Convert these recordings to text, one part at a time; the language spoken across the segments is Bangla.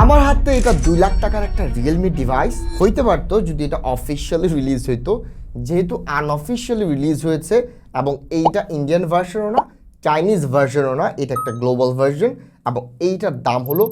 আমার হাতে এটা 2 লাখ টাকার একটা রিয়েলমি ডিভাইস হইতে পারতো যদি এটা অফিসিয়ালি রিলিজ হইতো, যেহেতু আনঅফিসিয়ালি রিলিজ হয়েছে এবং এইটা ইন্ডিয়ান ভার্সনও না, চাইনিজ ভার্সনও না, এটা একটা গ্লোবাল ভার্সন এবং এইটার দাম হলো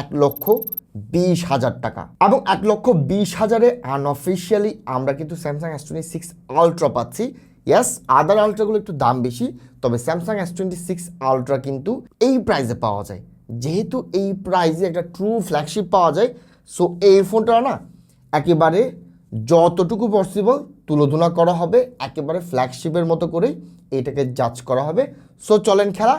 1,20,000 টাকা এবং 1,20,000-এ আনঅফিসিয়ালি আমরা কিন্তু স্যামসাং S26 আলট্রা পাচ্ছি। ইয়েস, আদার আলট্রাগুলো একটু দাম বেশি, তবে স্যামসাং S26 আলট্রা কিন্তু এই প্রাইসে পাওয়া যায়। যেহেতু এই প্রাইসে একটা ট্রু ফ্ল্যাগশিপ পাওয়া যায়, সো এই ফোনটা না একেবারে যতটুকু পসিবল তুলোধনা করা হবে, একেবারে ফ্ল্যাগশিপের মতো করেই এটাকে জাজ করা হবে। সো চলেন খেলা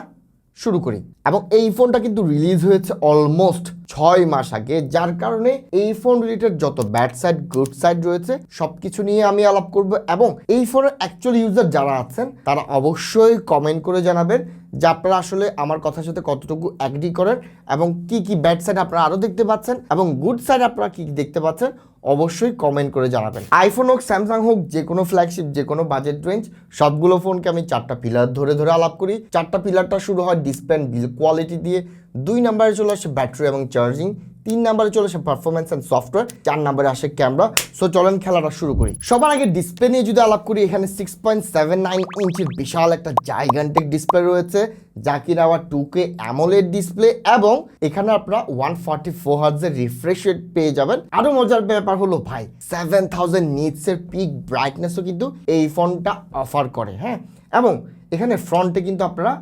শুরু করি। এবং এই ফোনটা কিন্তু রিলিজ হয়েছে অলমোস্ট 6 মাস আগে, যার কারণে এই ফোন রিলেটেড যত ব্যাড সাইড গুড সাইড রয়েছে সবকিছু নিয়ে আমি আলাপ করব। এবং এই ফোনের অ্যাকচুয়াল ইউজার যারা আছেন তারা অবশ্যই কমেন্ট করে জানাবেন যে আপনারা আসলে আমার কথার সাথে কতটুকু অ্যাগ্রি করেন এবং কি কি ব্যাড সাইড আপনারা আরও দেখতে পাচ্ছেন এবং গুড সাইড আপনারা কি কি দেখতে পাচ্ছেন অবশ্যই কমেন্ট করে জানাবেন। আইফোন হোক, স্যামসাং হোক, যে কোনো ফ্ল্যাগশিপ, যে কোনো বাজেট রেঞ্জ, সবগুলো ফোনকে আমি 4টা পিলার ধরে ধরে আলাপ করি। 4টা পিলারটা শুরু হয় ডিসপ্লে অ্যান্ড বিল্ড কোয়ালিটি দিয়ে, 2 নম্বরে চলে আসে ব্যাটারি এবং চার্জিং, 3 নম্বরে চলে আসে পারফরমেন্স অ্যান্ড সফটওয়্যার, 4 নম্বরে আসে ক্যামেরা। সো চলেন খেলাটা শুরু করি। সবার আগে ডিসপ্লে নিয়ে যদি আলাপ করি, এখানে 6.79 ইঞ্চির বিশাল একটা জাইগান্টিক ডিসপ্লে রয়েছে, যা কিনা আবার 2K অ্যামোলেড ডিসপ্লে এবং এখানে আপনারা 144 হার্টজের রিফ্রেশ রেট পেয়ে যাবেন। আরো মজার ব্যাপার হলো ভাই 7000 নিটসের পিক ব্রাইটনেসও কিন্তু এই ফোনটা অফার করে। হ্যাঁ, এবং এখানে ফ্রন্টে কিন্তু আপনারা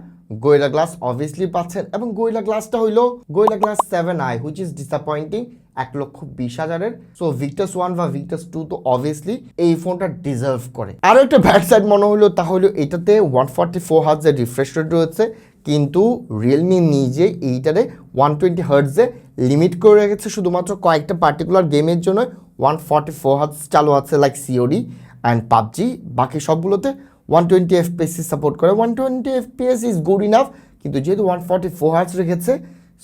গোরিলা গ্লাস অবভিয়াসলি পাচ্ছেন এবং গোরিলা গ্লাসটা হইলো Gorilla glass 7i, which is disappointing 1,20,000-এর। সো ভিক্টাস 1 বা ভিক্টাস 2 তো অবভিয়াসলি এই ফোনটা ডিজার্ভ করে। আরও একটা ব্যাড সাইড মনে হলো, তা হলো এটাতে 144 হার্টজের রিফ্রেশ রেট রয়েছে, কিন্তু রিয়েলমি নিজে এইটারে 120 হার্টজে লিমিট করে রেখেছে শুধুমাত্র কয়েকটা পার্টিকুলার গেমের জন্য। 144 হার্টজ চালু আছে লাইক সিওডি অ্যান্ড পাবজি, বাকি সবগুলোতে 120 FPS সাপোর্ট করে। 120 FPS ইজ গুড ইনাফ, কিন্তু যেহেতু 144 হার্টজ রেখেছে,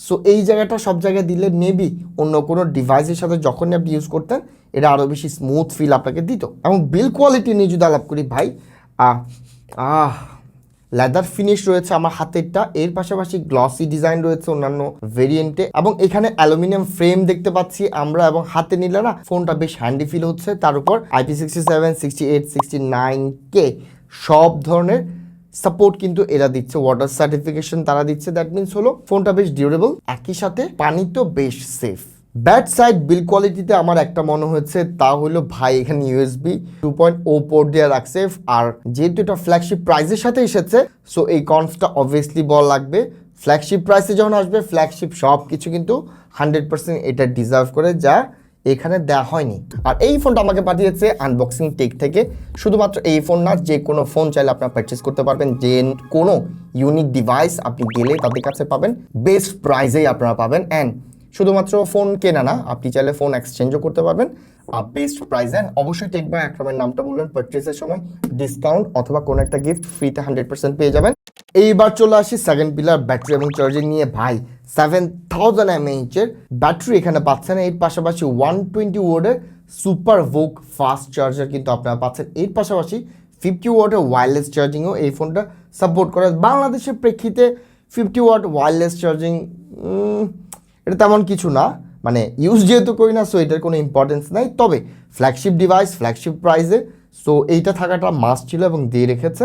সো এই জায়গাটা সব জায়গায় দিলে মেবি অন্য কোনো ডিভাইসের সাথে যখনই আপনি ইউজ করতেন এটা আরও বেশি স্মুথ ফিল আপনাকে দিত। এবং বিল্ড কোয়ালিটি নিয়ে যদি আলাপ করি ভাই, লেদার ফিনিশ রয়েছে আমার হাতেরটা, এর পাশাপাশি গ্লসি ডিজাইন রয়েছে অন্যান্য ভেরিয়েন্টে এবং এখানে অ্যালুমিনিয়াম ফ্রেম দেখতে পাচ্ছি আমরা, এবং হাতে নিলে না ফোনটা বেশ হ্যান্ডি ফিল হচ্ছে। তার উপর IP67, 68, 69K সব ধরনের সাপোর্ট কিন্তু এরা দিচ্ছে, ওয়াটার সার্টিফিকেশন তারা দিচ্ছে। দ্যাট মিনস হলো ফোনটা বেশ ডিউরেবল, একই সাথে পানি তো বেশ সেফ। ব্যাড সাইড বিল্ড কোয়ালিটিতে আমার একটা মনে হয়েছে, তা হলো ভাই এখানে USB 2.0 পোর্ট দেওয়া রাখছে, আর যেহেতু এটা ফ্ল্যাগশিপ প্রাইসের সাথে এসেছে, সো এই কনসটা অবভিয়াসলি বল লাগবে। ফ্ল্যাগশিপ প্রাইসে যখন আসবে ফ্ল্যাগশিপ সব কিছু কিন্তু 100% এটা ডিজার্ভ করে, যা এখানে দেওয়া হয়নি। আর এই ফোনটা আমাকে পাঠিয়েছে আনবক্সিং টেক থেকে। শুধুমাত্র এই ফোন না, যে কোনো ফোন চাইলে আপনারা পারচেস করতে পারবেন, যে কোনো ইউনিক ডিভাইস আপনি গেলে তাদের কাছে পাবেন, বেস্ট প্রাইসেই আপনারা পাবেন। অ্যান্ড শুধুমাত্র ফোন কেনা না, আপনি চাইলে ফোন এক্সচেঞ্জও করতে পারবেন বেস্ট প্রাইস। অ্যান্ড অবশ্যই টেক বাই আকরামের নামটা বলবেন, পারচেসের সময় ডিসকাউন্ট অথবা কোনো একটা গিফট ফ্রিতে 100% পেয়ে যাবেন। এইবার চলে আসি সেকেন্ড পিলার ব্যাটারি এবং চার্জিং নিয়ে। ভাই 7000 mAh-এর ব্যাটারি এখানে পাচ্ছেন, এর পাশাপাশি 120 ওয়াটের সুপার ভোক ফাস্ট চার্জার কিন্তু আপনারা পাচ্ছেন। এর পাশাপাশি 50 ওয়াটের ওয়্যারলেস চার্জিংও এই ফোনটা সাপোর্ট করে। বাংলাদেশের প্রেক্ষিতে 50 ওয়াট ওয়্যারলেস চার্জিং এটা তেমন কিছু না, মানে ইউজ যেহেতু করি না, সো এটার কোনো ইম্পর্টেন্স নাই। তবে ফ্ল্যাগশিপ ডিভাইস, ফ্ল্যাগশিপ প্রাইসে, সো এইটা থাকাটা মাস্ট ছিল এবং দিয়ে রেখেছে,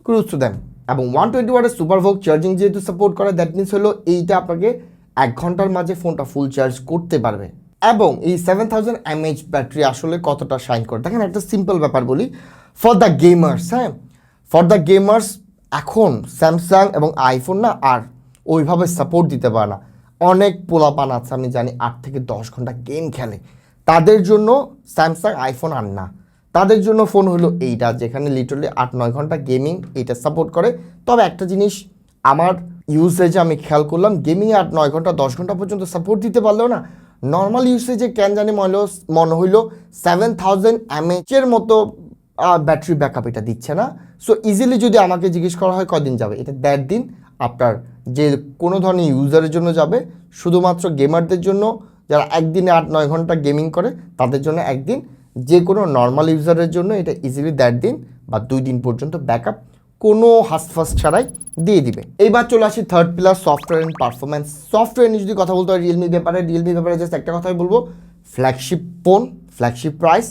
ক্রুজ টু দ্যাম। এবং 120 ওয়াটের সুপার ভোক চার্জিং যেহেতু সাপোর্ট করে, দ্যাট মিনস হলো এইটা আপনাকে 1 ঘন্টার মাঝে ফোনটা ফুল চার্জ করতে পারবে। এবং এই 7000 mAh ব্যাটারি আসলে কতটা শাইন করে দেখেন, একটা সিম্পল ব্যাপার বলি, ফর দ্য গেমার্স। হ্যাঁ, ফর দ্য গেমার্স এখন স্যামসাং এবং আইফোন না আর ওইভাবে সাপোর্ট দিতে পারে না। অনেক পোলাপান আছে আমি জানি 8 থেকে 10 ঘন্টা গেম খেলে, তাদের জন্য স্যামসাং আইফোন আর না, তাদের জন্য ফোন হলো এইটা, যেখানে লিটারালি 8-9 ঘন্টা গেমিং এটা সাপোর্ট করে। তবে একটা জিনিস আমার ইউসেজে আমি খেয়াল করলাম, গেমিং 8-9 ঘন্টা 10 ঘন্টা পর্যন্ত সাপোর্ট দিতে পারলেও না নর্মাল ইউসেজে কেন জানি মনে হইলো 7000 mAh-এর মতো ব্যাটারি ব্যাকআপ এটা দিচ্ছে না। সো ইজিলি যদি আমাকে জিজ্ঞেস করা হয় কদিন যাবে, এটা 1.5 দিন আপনার যে কোনো ধরনের ইউজারের জন্য যাবে। শুধুমাত্র গেমারদের জন্য, যারা একদিনে 8-9 ঘন্টা গেমিং করে তাদের জন্য একদিন, যে কোনো নর্মাল ইউজারের জন্য এটা ইজিলি 1.5 দিন বা 2 দিন পর্যন্ত ব্যাকআপ কোনো হাসফাস ছাড়াই দিয়ে দিবে। এইবার চলে আসি third pillar, software and performance. Software নিয়ে যদি কথা বলতে হয় রিয়েলমির ব্যাপারে জাস্ট একটা কথাই বলবো, flagship phone, flagship price,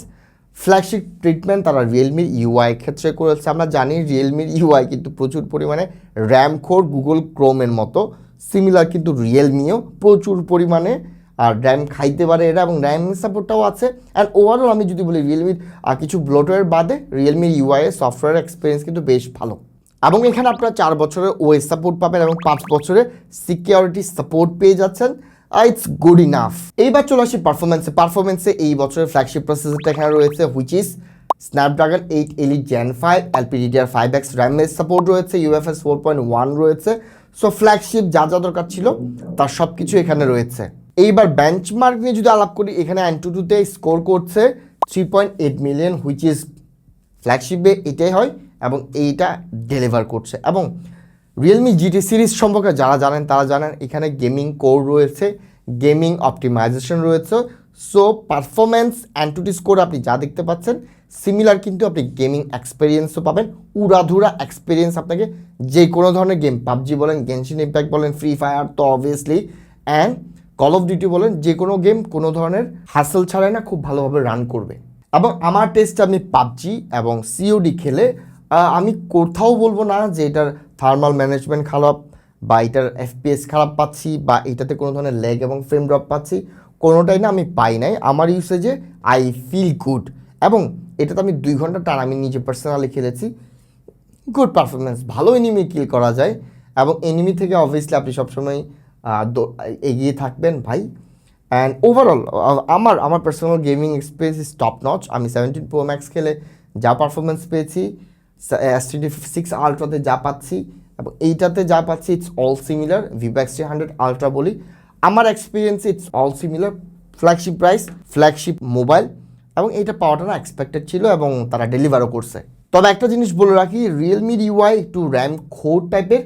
flagship treatment তারা রিয়েলমির ইউআই ক্ষেত্রে করেছে। আমরা জানি রিয়েলমির ইউআই কিন্তু প্রচুর পরিমাণে র্যাম খোর গুগল ক্রোমের মতো, সিমিলার কিন্তু রিয়েলমিও প্রচুর পরিমাণে আর র্যাম খাইতে পারে এরা, এবং র্যাম সাপোর্টটাও আছে। অ্যান্ড ওভারঅল আমি যদি বলি রিয়েলমির কিছু ব্লোটওয়্যার বাদে রিয়েলমির ইউআই এর সফটওয়্যার এক্সপিরিয়েন্স কিন্তু বেশ ভালো, এবং এখানে আপনারা 4 বছরের ওএস সাপোর্ট পাবেন এবং 5 বছরের সিকিউরিটি সাপোর্ট পেয়ে যাচ্ছেন। It's good enough. এইবার চলে আসি পারফরমেন্সে এই বছরের ফ্ল্যাগশিপ প্রসেসরটা এখানে রয়েছে, which is Snapdragon 8 Elite Gen 5, LPDDR5X র্যামের সাপোর্ট রয়েছে, UFS 4.1 রয়েছে। সো ফ্ল্যাগশিপ যা যা দরকার ছিল তার সব কিছু এখানে রয়েছে। এইবার বেঞ্চমার্ক নিয়ে যদি আলাপ করি, এখানে AnTuTu-তে স্কোর করছে 3.8 মিলিয়ন, হুইচ ইজ ফ্ল্যাগশিপে এটাই হয় এবং এইটা ডেলিভার করছে। এবং রিয়েলমি GT সিরিজ সম্পর্কে যারা জানেন তারা জানেন এখানে গেমিং কোর রয়েছে, গেমিং অপটিমাইজেশন রয়েছে। সো পারফরমেন্স AnTuTu স্কোর আপনি যা দেখতে পাচ্ছেন সিমিলার কিন্তু আপনি গেমিং এক্সপিরিয়েন্সও পাবেন, উড়াধুরা এক্সপিরিয়েন্স আপনাকে যে কোনো ধরনের গেম, পাবজি বলেন, গেনশিন ইম্প্যাক্ট বলেন, ফ্রি ফায়ার তো obviously, and call of duty বলেন, যে কোনো গেম কোনো ধরনের হ্যাসেল ছাড়াই না খুব ভালোভাবে রান করবে। এবং আমার টেস্টে আমি পাবজি এবং COD খেলে আমি কোথাও বলবো না যে এটার থার্মাল ম্যানেজমেন্ট খারাপ বা এটার FPS খারাপ পাচ্ছি বা এটাতে কোনো ধরনের ল্যাগ এবং ফ্রেম ড্রপ পাচ্ছি, কোনোটাই না আমি পাই নাই। আমার ইউসেজে আই ফিল গুড, এবং এটাতে আমি 2 ঘন্টা টান আমি নিজে পার্সোনালি খেলেছি। গুড পারফরমেন্স, ভালো এনিমি কিল করা যায়, এবং এনিমি থেকে অবভিয়াসলি আপনি সবসময় এগিয়ে থাকবেন ভাই। অ্যান্ড ওভারঅল আমার personal gaming experience is top notch. আমি 17 Pro Max খেলে যা পারফরমেন্স পেয়েছি, S26 আলট্রাতে যা পাচ্ছি এবং এইটাতে যা পাচ্ছি, it's all similar. Vivo X300 Ultra বলি, আমার এক্সপিরিয়েন্সে it's all similar. Flagship price, flagship mobile, এবং এইটা পাওয়াটা না এক্সপেক্টেড ছিল এবং তারা ডেলিভারও করছে। তবে একটা জিনিস বলে রাখি, রিয়েলমির ইউআই একটু র্যাম খোর টাইপের,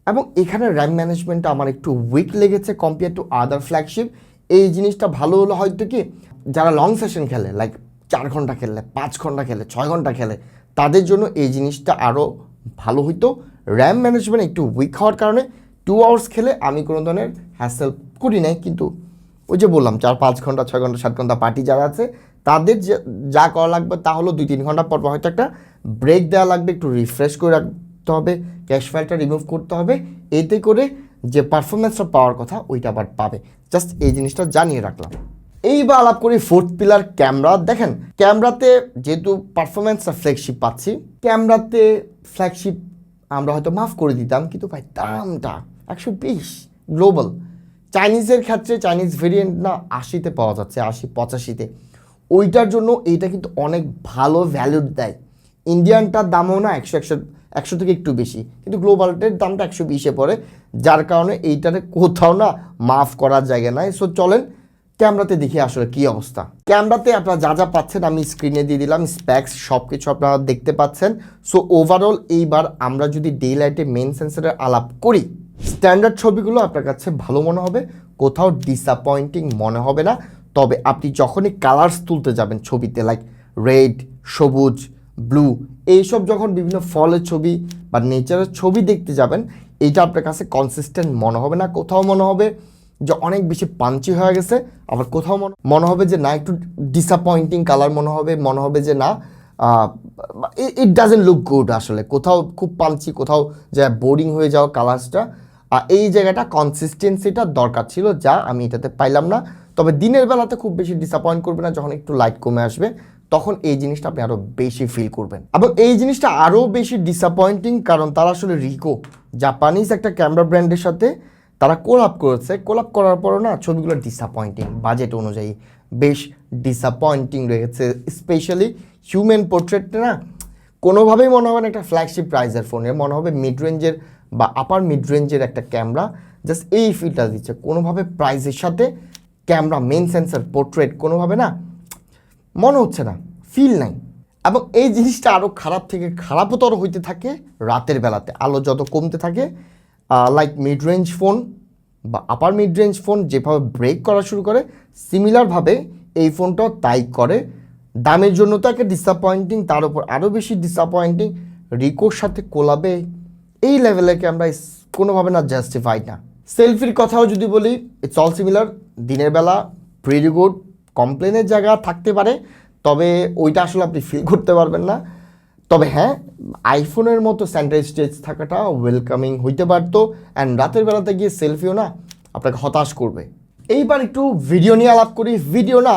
এবং এখানে র্যাম ম্যানেজমেন্টটা আমার একটু উইক লেগেছে কম্পেয়ার টু আদার ফ্ল্যাগশিপ। এই জিনিসটা ভালো হলো হয়তো কি, যারা লং সেশন খেলে, লাইক 4 ঘন্টা খেলে, 5 ঘন্টা খেলে, 6 ঘন্টা খেলে, তাদের জন্য এই জিনিসটা আরও ভালো হইতো। র্যাম ম্যানেজমেন্ট একটু উইক হওয়ার কারণে 2 আওয়ার্স খেলে আমি কোনো ধরনের হ্যাসেল করি নাই। কিন্তু ওই যে বললাম 4-5 ঘন্টা, 6 ঘন্টা, 7 ঘন্টা পার্টি যারা আছে তাদের যা করা লাগবে তা হলো 2-3 ঘন্টা পর হয়তো একটা ব্রেক দেওয়া লাগবে, একটু রিফ্রেশ করে রাখতে হবে, ক্যাশ ফাইলটা রিমুভ করতে হবে, এতে করে যে পারফরমেন্সটা পাওয়ার কথা ওইটা আবার পাবে। জাস্ট এই জিনিসটা জানিয়ে রাখলাম। এইবার আলাপ করি ফোর্থ পিলার, ক্যামেরা। দেখেন ক্যামেরাতে যেহেতু পারফরমেন্সটা ফ্ল্যাগশিপ পাচ্ছি, ক্যামেরাতে ফ্ল্যাগশিপ আমরা হয়তো মাফ করে দিতাম, কিন্তু ভাই দামটা 120 গ্লোবাল। চাইনিজের ক্ষেত্রে চাইনিজ ভেরিয়েন্ট না 80-তে পাওয়া যাচ্ছে, 80-85-তে। ওইটার জন্য এইটা কিন্তু অনেক ভালো ভ্যালু দেয়। ইন্ডিয়ানটার দামও না 100 থেকে একটু বেশি, কিন্তু গ্লোবালটার দামটা 120-এ পড়ে, যার কারণে এইটারে কোথাও না মাফ করার জায়গা নাই। সো চলেন ক্যামেরাতে দেখি আসলে কী অবস্থা। ক্যামেরাতে আপনারা যা যা পাচ্ছেন আমি স্ক্রিনে দিয়ে দিলাম, স্প্যাক্স সব কিছু আপনারা দেখতে পাচ্ছেন। সো ওভারঅল এইবার আমরা যদি ডে লাইটে মেন সেন্সরের আলাপ করি, স্ট্যান্ডার্ড ছবিগুলো আপনার কাছে ভালো মনে হবে, কোথাও ডিসঅ্যাপয়েন্টিং মনে হবে না। তবে আপনি যখনই কালার্স তুলতে যাবেন ছবিতে, লাইক রেড, সবুজ, ব্লু, এইসব যখন বিভিন্ন ফলের ছবি বা নেচারের ছবি দেখতে যাবেন, এইটা আপনার কাছে কনসিস্টেন্ট মনে হবে না। কোথাও মনে হবে যে অনেক বেশি পাঞ্চি হয়ে গেছে, আবার কোথাও মনে হবে যে না একটু ডিসঅ্যাপয়েন্টিং কালার মনে হবে যে না ইট ডাজেন্ট লুক গুড। আসলে কোথাও খুব পাঞ্চি, কোথাও যে বোরিং হয়ে যাওয়া কালার্সটা, এই জায়গাটা কনসিস্টেন্সিটা দরকার ছিল, যা আমি এটাতে পাইলাম না। তবে দিনের বেলাতে খুব বেশি ডিসঅ্যাপয়েন্ট করবে না, যখন একটু লাইট কমে আসবে তখন এই জিনিসটা আপনি আরও বেশি ফিল করবেন। এবং এই জিনিসটা আরও বেশি ডিসঅ্যাপয়েন্টিং কারণ তারা আসলে রিকো, জাপানিজ একটা ক্যামেরা ব্র্যান্ডের সাথে তারা কোলাপ করেছে। কোলাপ করার পরও না ছবিগুলো ডিসঅ্যাপয়েন্টিং, বাজেট অনুযায়ী বেশ ডিসঅ্যাপয়েন্টিং রয়েছে। স্পেশালি হিউম্যান পোর্ট্রেটটা না কোনোভাবেই মনে হবে না একটা ফ্ল্যাগশিপ প্রাইজের ফোনের, মনে হবে মিড রেঞ্জের বা আপার মিড রেঞ্জের একটা ক্যামেরা। জাস্ট এই ফিলটা দিচ্ছে, কোনোভাবে প্রাইজের সাথে ক্যামেরা, মেন সেন্সর, পোর্ট্রেট কোনোভাবে না মনে হচ্ছে না, ফিল নাই। এবং এই জিনিসটা আরও খারাপ থেকে খারাপতর হইতে থাকে রাতের বেলাতে, আলো যত কমতে থাকে। লাইক মিড রেঞ্জ ফোন বা আপার মিড রেঞ্জ ফোন যেভাবে ব্রেক করা শুরু করে, সিমিলারভাবে এই ফোনটাও তাই করে। দামের জন্য তো একটা ডিসঅ্যাপয়েন্টিং, তার উপর আরও বেশি ডিসঅ্যাপয়েন্টিং রিকোর সাথে কোলাবে এই লেভেলেকে আমরা কোনোভাবে না জাস্টিফাইড না। সেলফির কথাও যদি বলি, ইটস অল সিমিলার। দিনের বেলা প্রিটি গুড, কমপ্লেনের জায়গা থাকতে পারে, তবে ওইটা আসলে আপনি ফিল করতে পারবেন না। তবে হ্যাঁ, আইফোনের মতো সেন্টার স্টেজ থাকাটা ওয়েলকামিং হইতে পারতো, অ্যান্ড রাতের বেলাতে গিয়ে সেলফিও না আপনাকে হতাশ করবে। এইবার একটু ভিডিও নিয়ে আলাপ করি। ভিডিও না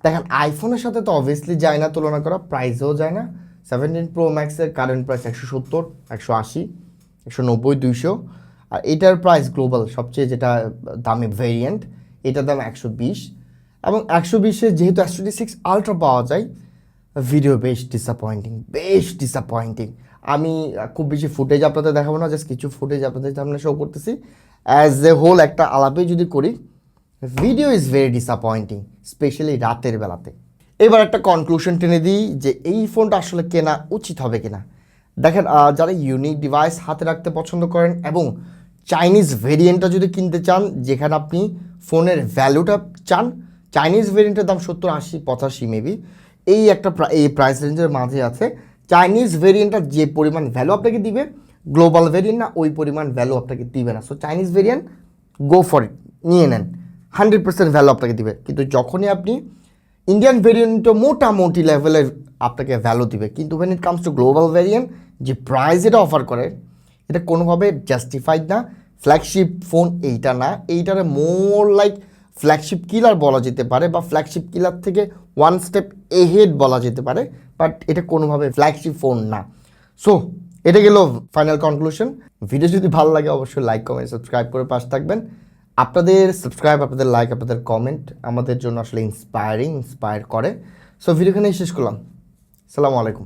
দেখেন, আইফোনের সাথে তো অবভিয়াসলি যায় না তুলনা করা, প্রাইসেও যায় না। 17 Pro Max-এর কারেন্ট প্রাইস 170, 180, 190, 200, আর এটার প্রাইস গ্লোবাল সবচেয়ে যেটা দামি ভেরিয়েন্ট, এটার দাম 120। এবং 120-এ যেহেতু S26 আলট্রা পাওয়া যায়, ভিডিও বেশ ডিসঅ্যাপয়েন্টিং। আমি খুব বেশি ফুটেজ আপনাদের দেখাবো না, জাস্ট কিছু ফুটেজ আপনাদের সামনে শো করতেছি। অ্যাজ এ হোল একটা আলাপে যদি করি, video is very disappointing, specially রাতের বেলাতে। এবার একটা কনক্লুশন টেনে দিই যে এই ফোনটা আসলে কেনা উচিত হবে কিনা। দেখেন, যারা ইউনিক ডিভাইস হাতে রাখতে পছন্দ করেন এবং চাইনিজ ভেরিয়েন্টটা যদি কিনতে চান, যেখানে আপনি ফোনের ভ্যালুটা চান, চাইনিজ ভেরিয়েন্টের দাম 70, 80, 85 মেবি, এই প্রাইস রেঞ্জের মাঝে আছে। চাইনিজ ভেরিয়েন্টটা যে পরিমাণ ভ্যালু আপনাকে দিবে, গ্লোবাল ভেরিয়েন্ট না ওই পরিমাণ ভ্যালু আপনাকে দিবে না। So Chinese variant go for it, নিয়ে নেন, 100% ভ্যালু আপনাকে দিবে। কিন্তু যখনই আপনি ইন্ডিয়ান ভেরিয়েন্টও মোটামুটি লেভেলের আপনাকে ভ্যালু দিবে, কিন্তু when it comes to global variant, যে প্রাইস এটা অফার করে, এটা কোনোভাবে জাস্টিফাইড না। ফ্ল্যাগশিপ ফোন এইটা না, এইটারে মোর লাইক ফ্ল্যাগশিপ কিলার বলা যেতে পারে, বা ফ্ল্যাগশিপ কিলার থেকে ওয়ান স্টেপ এহেড বলা যেতে পারে, বাট এটা কোনোভাবে ফ্ল্যাগশিপ ফোন না। সো এটা গেল ফাইনাল কনক্লুশন। ভিডিও যদি ভালো লাগে অবশ্যই লাইক, কমেন্ট, সাবস্ক্রাইব করে পাশে থাকবেন। আপনাদের সাবস্ক্রাইব, আপনাদের লাইক, আপনাদের কমেন্ট আমাদের জন্য আসলে ইন্সপায়ার করে। সো ভিডিও এখানেই শেষ করলাম। আসসালামু আলাইকুম।